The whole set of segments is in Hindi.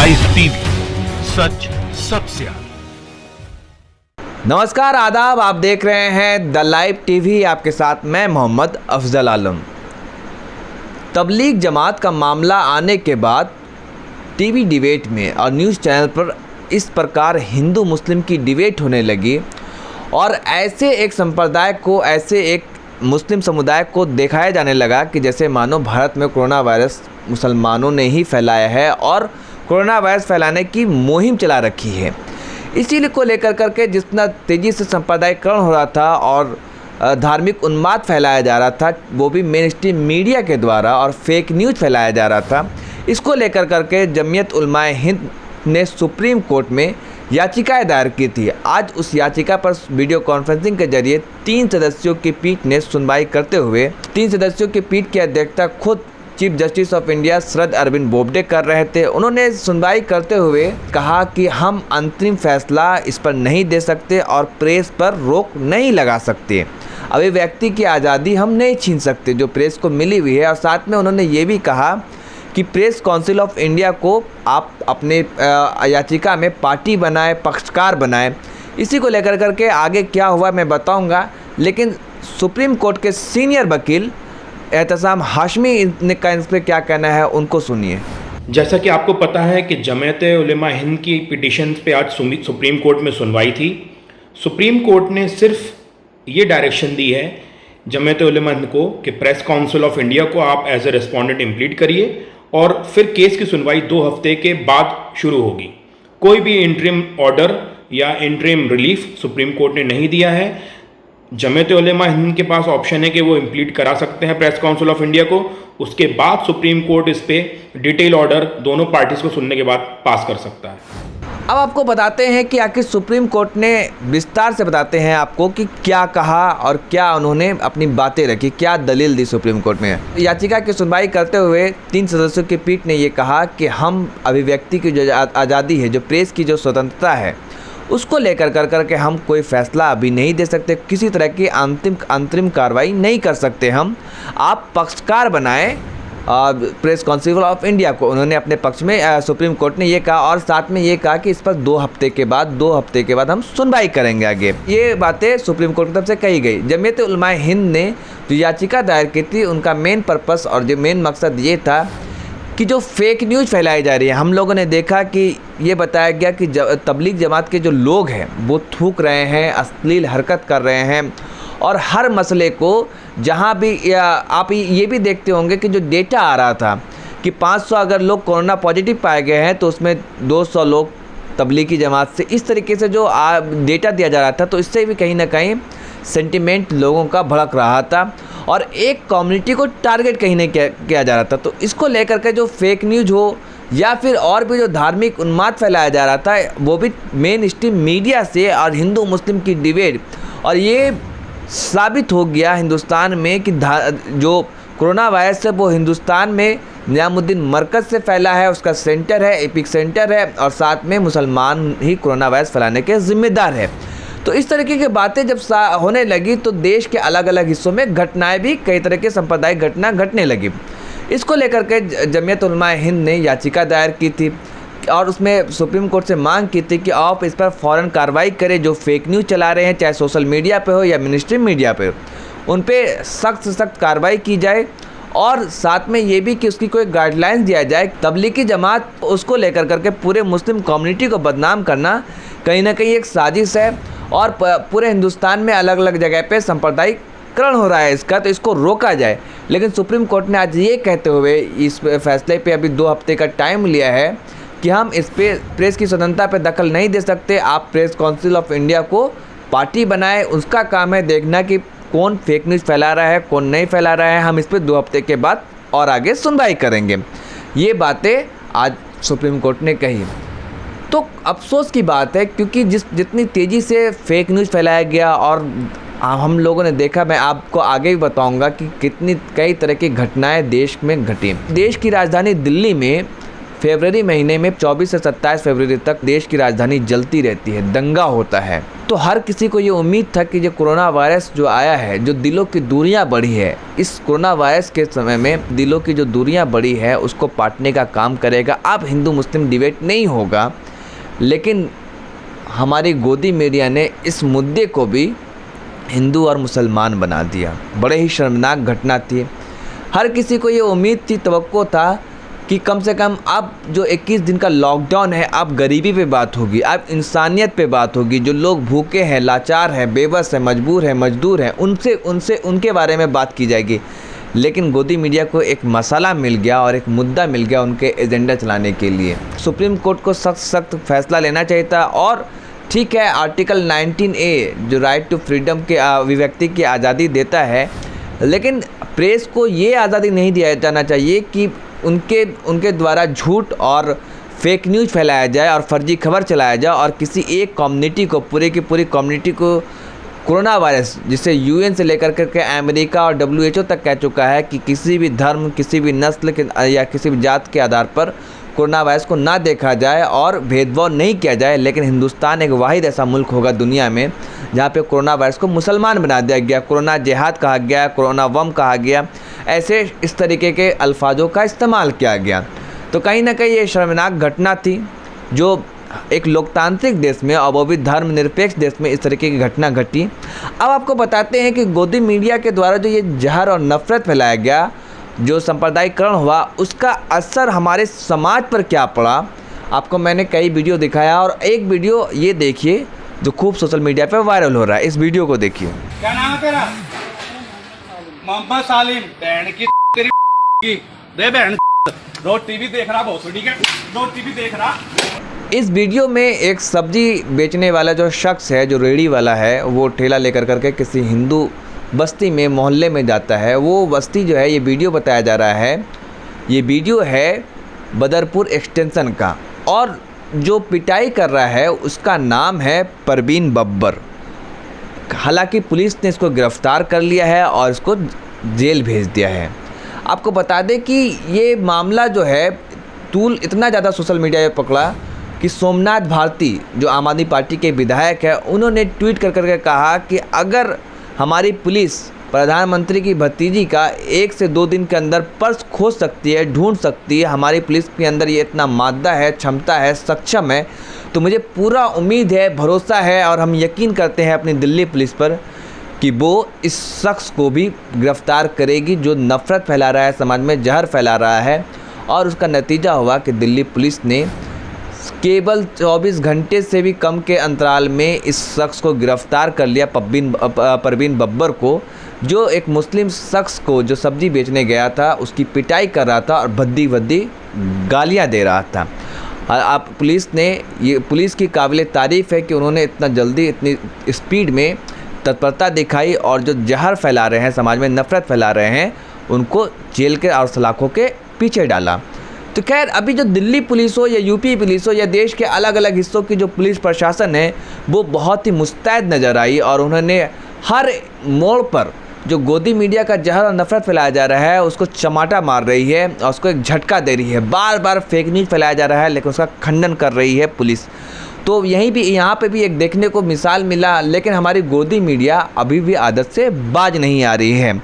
लाइव टीवी, सच सबसे आगे। नमस्कार, आदाब। आप देख रहे हैं द लाइव टीवी। आपके साथ मैं मोहम्मद अफजल आलम। तबलीग जमात का मामला आने के बाद टीवी डिबेट में और न्यूज़ चैनल पर इस प्रकार हिंदू मुस्लिम की डिबेट होने लगी और ऐसे एक संप्रदाय को, ऐसे एक मुस्लिम समुदाय को दिखाया जाने लगा कि जैसे मानो भारत में कोरोना वायरस मुसलमानों ने ही फैलाया है और कोरोना वायरस फैलाने की मुहिम चला रखी है। इसी को लेकर करके जितना तेज़ी से सांप्रदायिकरण हो रहा था और धार्मिक उन्माद फैलाया जा रहा था, वो भी मेन स्ट्रीम मीडिया के द्वारा, और फेक न्यूज़ फैलाया जा रहा था, इसको लेकर करके जमीयत उलमाए हिंद ने सुप्रीम कोर्ट में याचिकाएं दायर की थी। आज उस याचिका पर वीडियो कॉन्फ्रेंसिंग के जरिए 3 सदस्यों की पीठ ने सुनवाई करते हुए 3 सदस्यों की पीठ की अध्यक्षता खुद chief justice of India Sharad Arvind Bobde कर रहे थे। उन्होंने सुनवाई करते हुए कहा कि हम अंतरिम फैसला इस पर नहीं दे सकते और प्रेस पर रोक नहीं लगा सकते। अभिव्यक्ति की आज़ादी हम नहीं छीन सकते जो प्रेस को मिली हुई है। और साथ में उन्होंने ये भी कहा कि प्रेस काउंसिल ऑफ इंडिया को आप अपने याचिका में पार्टी बनाए, पक्षकार बनाए। इसी को लेकर करके आगे क्या हुआ मैं बताऊंगा, लेकिन सुप्रीम कोर्ट के सीनियर वकील एहतसाम हाशमी का इस पर क्या कहना है, उनको सुनिए। जैसा कि आपको पता है कि जमीयत उलमा हिंद की पिटीशन पे आज सुप्रीम कोर्ट में सुनवाई थी। सुप्रीम कोर्ट ने सिर्फ ये डायरेक्शन दी है जमीयत उलमा हिंद को कि प्रेस काउंसिल ऑफ इंडिया को आप एज ए रेस्पोंडेंट इम्प्लीट करिए और फिर केस की सुनवाई 2 हफ्ते के बाद शुरू होगी। कोई भी इंटरिम ऑर्डर या इंटरिम रिलीफ सुप्रीम कोर्ट ने नहीं दिया है। जमीयत उलमा हिंद के पास ऑप्शन है कि वो इम्प्लीट करा सकते हैं प्रेस काउंसिल ऑफ इंडिया को। उसके बाद सुप्रीम कोर्ट इस पे डिटेल ऑर्डर दोनों पार्टीज को सुनने के बाद पास कर सकता है। अब आपको बताते हैं कि आखिर सुप्रीम कोर्ट ने विस्तार से बताते हैं आपको कि क्या कहा और क्या उन्होंने अपनी बातें रखी, क्या दलील दी सुप्रीम कोर्ट में। याचिका की सुनवाई करते हुए 3 सदस्यों की पीठ ने ये कहा कि हम अभिव्यक्ति की जो आज़ादी है, जो प्रेस की जो स्वतंत्रता है, उसको लेकर करके हम कोई फैसला अभी नहीं दे सकते, किसी तरह की अंतरिम कार्रवाई नहीं कर सकते। हम आप पक्षकार बनाएं प्रेस काउंसिल ऑफ इंडिया को, उन्होंने अपने पक्ष में सुप्रीम कोर्ट ने ये कहा। और साथ में ये कहा कि इस पर 2 हफ्ते के बाद हम सुनवाई करेंगे आगे। ये बातें सुप्रीम कोर्ट की तरफ से कही गई। जमीयत उलमाए हिंद ने जो याचिका दायर की थी, उनका मेन पर्पस और जो मेन मकसद ये था कि जो फेक न्यूज़ फैलाई जा रही है, हम लोगों ने देखा कि ये बताया गया कि तबलीग जमात के जो लोग हैं वो थूक रहे हैं, अश्लील हरकत कर रहे हैं और हर मसले को जहाँ भी आप ये भी देखते होंगे कि जो डेटा आ रहा था कि 500 अगर लोग कोरोना पॉजिटिव पाए गए हैं तो उसमें 200 लोग तबलीगी जमात से, इस तरीके से जो डेटा दिया जा रहा था, तो इससे भी कहीं ना कहीं सेंटिमेंट लोगों का भड़क रहा था और एक कम्युनिटी को टारगेट कहीं नहीं किया जा रहा था। तो इसको लेकर के जो फेक न्यूज़ हो या फिर और भी जो धार्मिक उन्माद फैलाया जा रहा था, वो भी मेन स्ट्रीम मीडिया से और हिंदू मुस्लिम की डिबेट, और ये साबित हो गया हिंदुस्तान में कि जो कोरोना वायरस है वो हिंदुस्तान में निजामुद्दीन मरकज़ से फैला है, उसका सेंटर है, एपिक सेंटर है, और साथ में मुसलमान ही कोरोना वायरस फैलाने के ज़िम्मेदार है। तो इस तरीके की बातें जब होने लगी तो देश के अलग अलग हिस्सों में घटनाएं भी, कई तरह के सांप्रदायिक घटना घटने लगी। इसको लेकर के जमीयत उलमाए हिंद ने याचिका दायर की थी और उसमें सुप्रीम कोर्ट से मांग की थी कि आप इस पर फ़ौरन कार्रवाई करें। जो फेक न्यूज़ चला रहे हैं, चाहे सोशल मीडिया पे हो या मिनिस्ट्री मीडिया पे, उन पर सख्त से सख्त कार्रवाई की जाए और साथ में ये भी कि उसकी कोई गाइडलाइंस दिया जाए। तबलीगी जमात उसको लेकर करके पूरे मुस्लिम कम्युनिटी को बदनाम करना कहीं ना कहीं एक साजिश है और पूरे हिंदुस्तान में अलग अलग जगह पे सांप्रदायिकरण हो रहा है इसका, तो इसको रोका जाए। लेकिन सुप्रीम कोर्ट ने आज ये कहते हुए इस फैसले पे अभी 2 हफ्ते का टाइम लिया है कि हम इस पे प्रेस की स्वतंत्रता पे दखल नहीं दे सकते। आप प्रेस काउंसिल ऑफ इंडिया को पार्टी बनाए, उसका काम है देखना कि कौन फेक न्यूज़ फैला रहा है, कौन नहीं फैला रहा है। हम इस पे 2 हफ्ते के बाद और आगे सुनवाई करेंगे। ये बातें आज सुप्रीम कोर्ट ने कही। तो अफसोस की बात है क्योंकि जितनी तेज़ी से फेक न्यूज़ फैलाया गया और हम लोगों ने देखा, मैं आपको आगे भी बताऊंगा कि कई तरह की घटनाएं देश में घटी। देश की राजधानी दिल्ली में फरवरी महीने में 24 से 27 फरवरी तक देश की राजधानी जलती रहती है, दंगा होता है। तो हर किसी को ये उम्मीद था कि ये कोरोना वायरस जो आया है, जो दिलों की दूरियां बढ़ी है, इस कोरोना वायरस के समय में दिलों की जो दूरियां बढ़ी है उसको पाटने का काम करेगा। अब हिंदू मुस्लिम डिबेट नहीं होगा, लेकिन हमारी गोदी मीडिया ने इस मुद्दे को भी हिंदू और मुसलमान बना दिया। बड़े ही शर्मनाक घटना थी। हर किसी को ये उम्मीद थी, तवक्को था कि कम से कम अब जो 21 दिन का लॉकडाउन है, अब गरीबी पे बात होगी, अब इंसानियत पे बात होगी। जो लोग भूखे हैं, लाचार हैं, बेबस हैं, मजबूर हैं, मजदूर हैं, उनके बारे में बात की जाएगी। लेकिन गोदी मीडिया को एक मसाला मिल गया और एक मुद्दा मिल गया उनके एजेंडा चलाने के लिए। सुप्रीम कोर्ट को सख्त फैसला लेना चाहिए था। और ठीक है, आर्टिकल 19A जो राइट टू फ्रीडम के अभिव्यक्ति की आज़ादी देता है, लेकिन प्रेस को ये आज़ादी नहीं दिया जाना चाहिए कि उनके द्वारा झूठ और फेक न्यूज़ फैलाया जाए और फर्जी खबर चलाया जाए और किसी एक कम्युनिटी को, पूरे की पूरी कम्युनिटी को कोरोना वायरस, जिसे UN से लेकर करके अमेरिका और WHO तक कह चुका है कि किसी भी धर्म, किसी भी नस्ल के या किसी भी जात के आधार पर कोरोना वायरस को ना देखा जाए और भेदभाव नहीं किया जाए। लेकिन हिंदुस्तान एक वाहिद ऐसा मुल्क होगा दुनिया में जहाँ पे कोरोना वायरस को मुसलमान बना दिया गया, कोरोना जिहाद कहा गया, कोरोना वम कहा गया, ऐसे इस तरीके के अल्फाजों का इस्तेमाल किया गया। तो कहीं ना कहीं ये शर्मनाक घटना थी जो एक लोकतांत्रिक देश में और वो भी धर्मनिरपेक्ष देश में इस तरीके की घटना घटी। अब आपको बताते हैं कि गोदी मीडिया के द्वारा जो ये जहर और नफ़रत फैलाया गया, जो सांप्रदायिकरण हुआ, उसका असर हमारे समाज पर क्या पड़ा। आपको मैंने कई वीडियो दिखाया और एक वीडियो ये देखिए जो खूब सोशल मीडिया पे वायरल हो रहा है। इस वीडियो को देखिए। क्या नाम है तेरा? मोहम्मद सालिम। बहन की दे बहन, रोज टीवी देख रहा, बहुत ठीक है, रोज टीवी देख रहा। इस वीडियो में एक सब्जी बेचने वाला जो शख्स है, जो रेहड़ी वाला है, वो ठेला लेकर करके किसी हिंदू बस्ती में, मोहल्ले में जाता है। वो बस्ती जो है, ये वीडियो बताया जा रहा है, ये वीडियो है बदरपुर एक्सटेंशन का, और जो पिटाई कर रहा है उसका नाम है परवीन बब्बर। हालांकि पुलिस ने इसको गिरफ़्तार कर लिया है और इसको जेल भेज दिया है। आपको बता दें कि ये मामला जो है तूल इतना ज़्यादा सोशल मीडिया पे पकड़ा कि सोमनाथ भारती जो आम आदमी पार्टी के विधायक है, उन्होंने ट्वीट कर करके कहा कि अगर हमारी पुलिस प्रधानमंत्री की भतीजी का 1 से 2 दिन के अंदर पर्स खोज सकती है, ढूंढ सकती है, हमारी पुलिस के अंदर ये इतना मादा है, क्षमता है, सक्षम है, तो मुझे पूरा उम्मीद है, भरोसा है और हम यकीन करते हैं अपनी दिल्ली पुलिस पर कि वो इस शख्स को भी गिरफ़्तार करेगी जो नफ़रत फैला रहा है, समाज में जहर फैला रहा है। और उसका नतीजा हुआ कि दिल्ली पुलिस ने केवल 24 घंटे से भी कम के अंतराल में इस शख्स को गिरफ़्तार कर लिया, परवीन बब्बर को, जो एक मुस्लिम शख्स को जो सब्ज़ी बेचने गया था उसकी पिटाई कर रहा था और भद्दी गालियां दे रहा था। आप पुलिस की काबिल तारीफ़ है कि उन्होंने इतना जल्दी, इतनी स्पीड में तत्परता दिखाई और जो जहर फैला रहे हैं, समाज में नफ़रत फैला रहे हैं, उनको जेल के और सलाखों के पीछे डाला। तो खैर, अभी जो दिल्ली पुलिस हो या यूपी पुलिस हो या देश के अलग अलग हिस्सों की जो पुलिस प्रशासन है, वो बहुत ही मुस्तैद नज़र आई और उन्होंने हर मोड़ पर जो गोदी मीडिया का जहर और नफ़रत फैलाया जा रहा है उसको चमाटा मार रही है और उसको एक झटका दे रही है। बार बार फेक न्यूज़ फैलाया जा रहा है लेकिन उसका खंडन कर रही है पुलिस। तो यहाँ पे भी एक देखने को मिसाल मिला, लेकिन हमारी गोदी मीडिया अभी भी आदत से बाज नहीं आ रही है।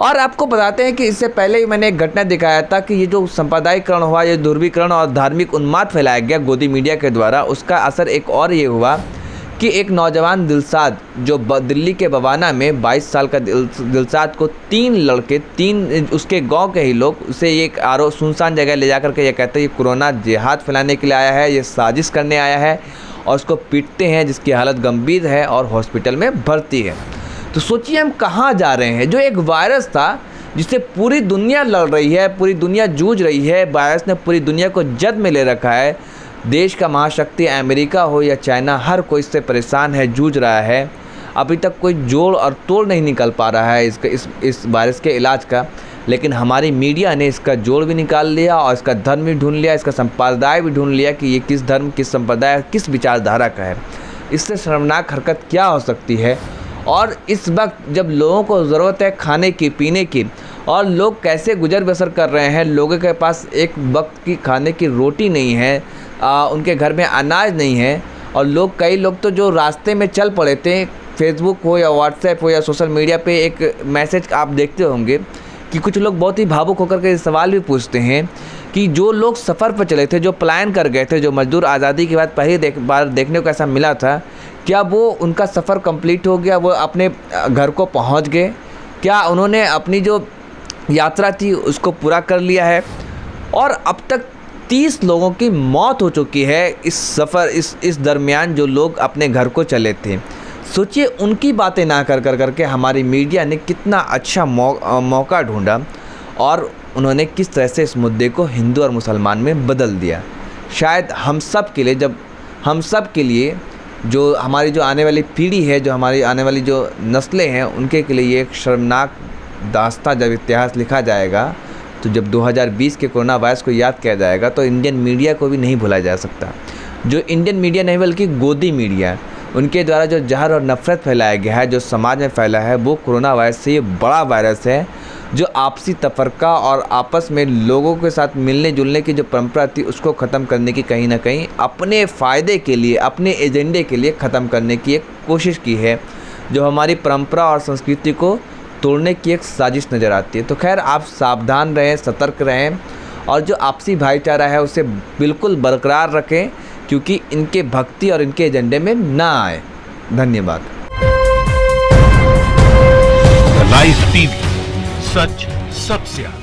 और आपको बताते हैं कि इससे पहले ही मैंने एक घटना दिखाया था कि ये जो सांप्रदायिकरण हुआ, ये ध्रुवीकरण और धार्मिक उन्माद फैलाया गया गोदी मीडिया के द्वारा, उसका असर एक और ये हुआ कि एक नौजवान दिलसाद जो दिल्ली के बवाना में 22 साल का दिलसाद को 3 लड़के, 3 उसके गांव के ही लोग उसे एक सुनसान जगह ले जाकर के ये कहते हैं ये कोरोना जिहाद फैलाने के लिए आया है, ये साजिश करने आया है, और उसको पीटते हैं जिसकी हालत गंभीर है और हॉस्पिटल में भर्ती है। तो सोचिए हम कहाँ जा रहे हैं। जो एक वायरस था जिससे पूरी दुनिया लड़ रही है, पूरी दुनिया जूझ रही है, वायरस ने पूरी दुनिया को जद में ले रखा है। देश का महाशक्ति अमेरिका हो या चाइना, हर कोई इससे परेशान है, जूझ रहा है। अभी तक कोई जोड़ और तोड़ नहीं निकल पा रहा है इस वायरस के इलाज का, लेकिन हमारी मीडिया ने इसका जोड़ भी निकाल लिया और इसका धर्म भी ढूंढ लिया, इसका संप्रदाय भी ढूंढ लिया कि ये किस धर्म, किस संप्रदाय, किस विचारधारा का है। इससे शर्मनाक हरकत क्या हो सकती है। और इस वक्त जब लोगों को ज़रूरत है खाने की, पीने की, और लोग कैसे गुजर बसर कर रहे हैं। लोगों के पास एक वक्त की खाने की रोटी नहीं है, उनके घर में अनाज नहीं है, और कई लोग तो जो रास्ते में चल पड़े थे, फेसबुक हो या व्हाट्सएप हो या सोशल मीडिया पे एक मैसेज आप देखते होंगे कि कुछ लोग बहुत ही भावुक होकर के सवाल भी पूछते हैं कि जो लोग सफ़र पर चले थे, जो पलायन कर गए थे, जो मजदूर आज़ादी के बाद पहली बार देखने को ऐसा मिला था, क्या वो उनका सफ़र कंप्लीट हो गया, वो अपने घर को पहुंच गए? क्या उन्होंने अपनी जो यात्रा थी उसको पूरा कर लिया है? और अब तक 30 लोगों की मौत हो चुकी है इस दरमियान, जो लोग अपने घर को चले थे। सोचिए उनकी बातें ना करके हमारी मीडिया ने कितना अच्छा मौका ढूंढा और उन्होंने किस तरह से इस मुद्दे को हिंदू और मुसलमान में बदल दिया। शायद हम सब के लिए जो हमारी जो आने वाली पीढ़ी है, जो हमारी आने वाली जो नस्लें हैं, उनके लिए ये एक शर्मनाक दास्तां जब इतिहास लिखा जाएगा, तो जब 2020 के कोरोना वायरस को याद किया जाएगा तो इंडियन मीडिया को भी नहीं भूला जा सकता। जो इंडियन मीडिया नहीं बल्कि गोदी मीडिया, उनके द्वारा जो जहर और नफ़रत फैलाया गया है, जो समाज में फैला है, वो कोरोना वायरस से ये बड़ा वायरस है जो आपसी तफरका और आपस में लोगों के साथ मिलने जुलने की जो परंपरा थी उसको ख़त्म करने की कहीं ना कहीं अपने फ़ायदे के लिए, अपने एजेंडे के लिए ख़त्म करने की एक कोशिश की है, जो हमारी परंपरा और संस्कृति को तोड़ने की एक साजिश नज़र आती है। तो खैर, आप सावधान रहें, सतर्क रहें और जो आपसी भाईचारा है उसे बिल्कुल बरकरार रखें, क्योंकि इनके भक्ति और इनके एजेंडे में ना आए। धन्यवाद। लाइव टीवी, सच सबसे आगे।